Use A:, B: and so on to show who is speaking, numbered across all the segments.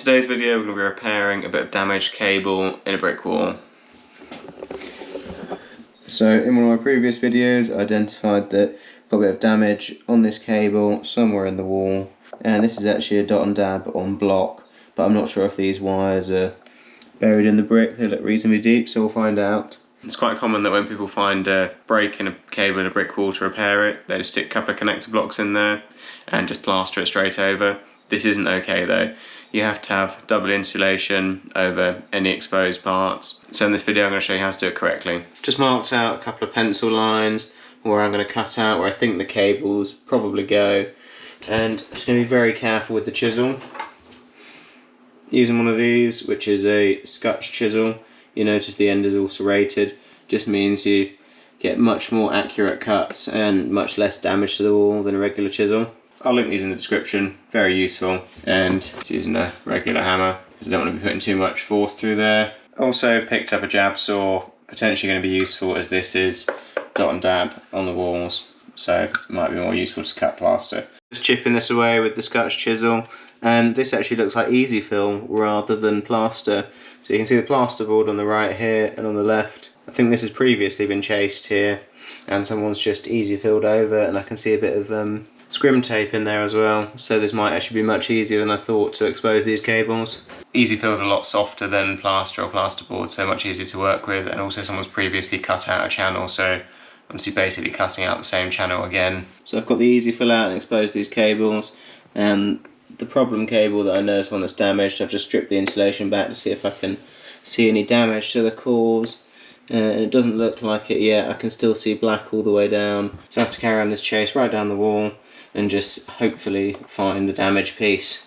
A: today's video we're going to be repairing a bit of damaged cable in a brick wall. So in one of my previous videos I identified that I've got a bit of damage on this cable somewhere in the wall, and this is actually a dot and dab on block, but I'm not sure if these wires are buried in the brick. They look reasonably deep, so we'll find out. It's quite common that when people find a break in a cable in a brick wall to repair it, they just stick a couple of connector blocks in there and just plaster it straight over. This isn't okay though. You have to have double insulation over any exposed parts. So in this video I'm going to show you how to do it correctly. Just marked out a couple of pencil lines where I'm going to cut out where I think the cables probably go, and just going to be very careful with the chisel. Using one of these, which is a Scotch chisel. You notice the end is all serrated. Just means you get much more accurate cuts and much less damage to the wall than a regular chisel. I'll link these in the description, very useful, and just using a regular hammer because I don't want to be putting too much force through there. Also picked up a jab saw, potentially going to be useful as this is dot and dab on the walls, so it might be more useful to cut plaster. Just chipping this away with the Scotch chisel, and this actually looks like easy fill rather than plaster. So you can see the plasterboard on the right here and on the left. I think this has previously been chased here and someone's just easy filled over, and I can see a bit of scrim tape in there as well, so this might actually be much easier than I thought to expose these cables. Easy fill's a lot softer than plaster or plasterboard, so much easier to work with, and also someone's previously cut out a channel, so I'm just basically cutting out the same channel again. So I've got the easy fill out and exposed these cables, and the problem cable that I know is one that's damaged. I've just stripped the insulation back to see if I can see any damage to the cores, and it doesn't look like it yet. I can still see black all the way down, so I have to carry on this chase right down the wall and just hopefully find the damaged piece.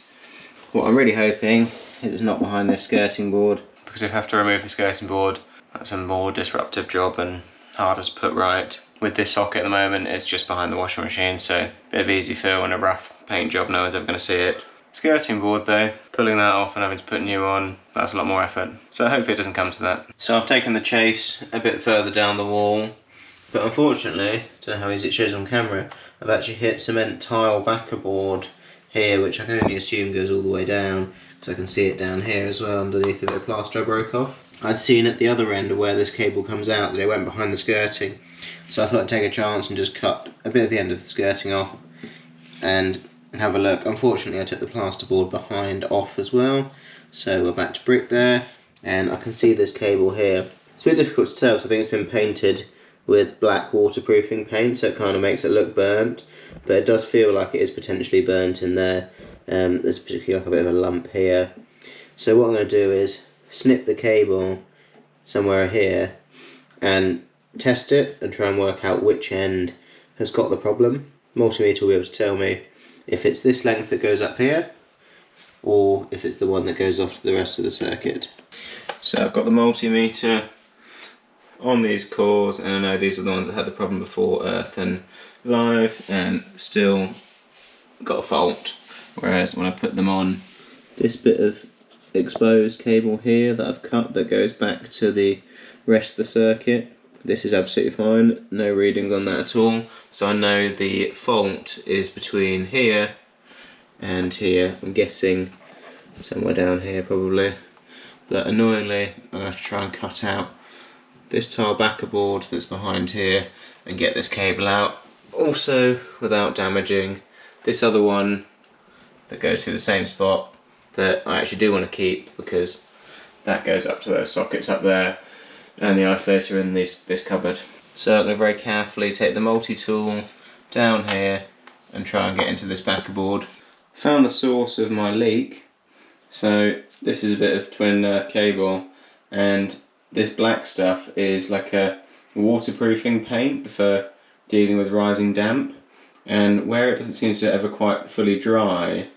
A: What I'm really hoping is it's not behind this skirting board, because if I have to remove the skirting board, that's a more disruptive job and harder to put right. With this socket at the moment, it's just behind the washing machine, so a bit of easy fill and a rough paint job, no one's ever going to see it. Skirting board though, pulling that off and having to put new on, that's a lot more effort. So hopefully it doesn't come to that. So I've taken the chase a bit further down the wall, but unfortunately, don't know how easy it shows on camera, I've actually hit cement tile backer board here, which I can only assume goes all the way down, because I can see it down here as well underneath a bit of plaster I broke off. I'd seen at the other end of where this cable comes out that it went behind the skirting, so I thought I'd take a chance and just cut a bit of the end of the skirting off and have a look. Unfortunately I took the plasterboard behind off as well, so we're back to brick there, and I can see this cable here. It's a bit difficult to tell because I think it's been painted with black waterproofing paint, so it kind of makes it look burnt, but it does feel like it is potentially burnt in there. There's particularly like a bit of a lump here. So what I'm going to do is snip the cable somewhere here and test it and try and work out which end has got the problem. Multimeter will be able to tell me if it's this length that goes up here or if it's the one that goes off to the rest of the circuit. So I've got the multimeter on these cores, and I know these are the ones that had the problem before, earth and live, and still got a fault. Whereas when I put them on, this bit of exposed cable here that I've cut that goes back to the rest of the circuit, this is absolutely fine, no readings on that at all. So I know the fault is between here and here. I'm guessing somewhere down here probably, but annoyingly I'm going to have to try and cut out this tile backer board that's behind here and get this cable out, also without damaging this other one that goes through the same spot that I actually do want to keep, because that goes up to those sockets up there and the isolator in this cupboard. So I'm going to very carefully take the multi-tool down here and try and get into this backer board. Found the source of my leak. So this is a bit of twin earth cable, and this black stuff is like a waterproofing paint for dealing with rising damp, and where it doesn't seem to ever quite fully dry,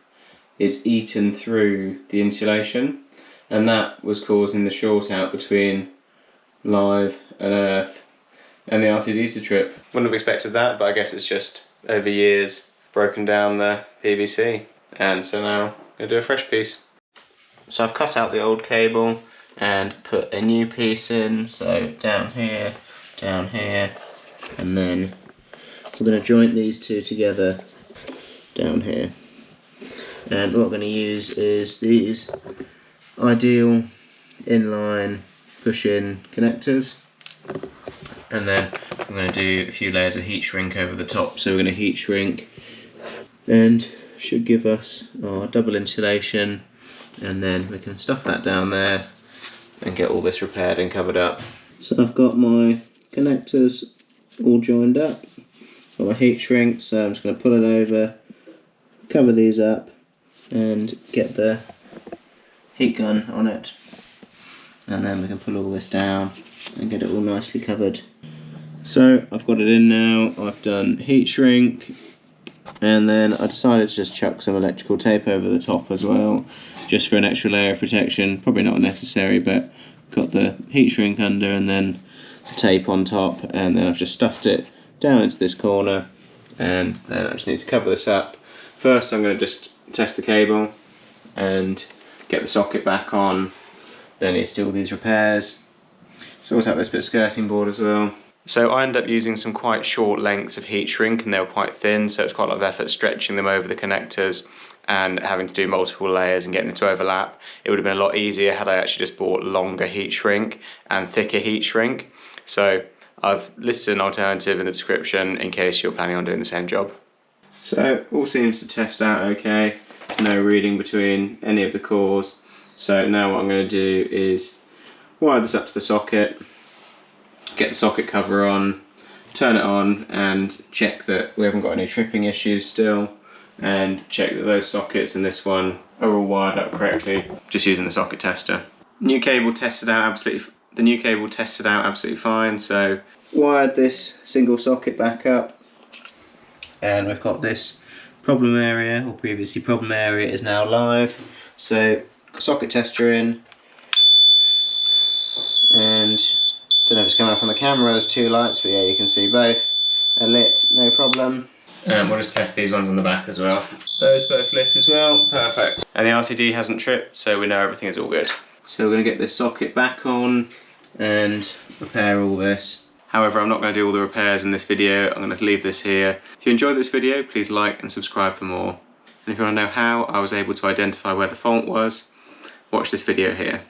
A: it's eaten through the insulation, and that was causing the short out between live and earth and the R2D2 trip. Wouldn't have expected that, but I guess it's just over years broken down the PVC, and so now I'm going to do a fresh piece. So I've cut out the old cable and put a new piece in, so down here, and then we're going to joint these two together down here. And what we're going to use is these Ideal inline push-in connectors, and then I'm going to do a few layers of heat shrink over the top. So we're going to heat shrink, and should give us our double insulation, and then we can stuff that down there and get all this repaired and covered up. So I've got my connectors all joined up, got my heat shrink, so I'm just going to pull it over, cover these up, and get the heat gun on it, and then we can pull all this down and get it all nicely covered. So I've got it in now, I've done heat shrink, and then I decided to just chuck some electrical tape over the top as well, just for an extra layer of protection. Probably not necessary, but got the heat shrink under and then the tape on top, and then I've just stuffed it down into this corner, and then I just need to cover this up. First I'm going to just test the cable and get the socket back on, then need to do all these repairs, sort out this bit of skirting board as well. So I ended up using some quite short lengths of heat shrink, and they were quite thin, so it's quite a lot of effort stretching them over the connectors and having to do multiple layers and getting them to overlap. It would have been a lot easier had I actually just bought longer heat shrink and thicker heat shrink. So I've listed an alternative in the description in case you're planning on doing the same job. So all seems to test out okay, no reading between any of the cores. So now what I'm going to do is wire this up to the socket, get the socket cover on, turn it on, and check that we haven't got any tripping issues still, and check that those sockets and this one are all wired up correctly, just using the socket tester. The new cable tested out absolutely fine, so wired this single socket back up, and we've got this problem area, or previously problem area, is now live. So socket tester in, and don't know if it's coming up on the camera, there's two lights, but yeah, you can see both are lit, no problem. And we'll just test these ones on the back as well. Those both lit as well, perfect. And the RCD hasn't tripped, so we know everything is all good. So we're going to get this socket back on and repair all this. However, I'm not going to do all the repairs in this video, I'm going to leave this here. If you enjoyed this video, please like and subscribe for more. And if you want to know how I was able to identify where the fault was, watch this video here.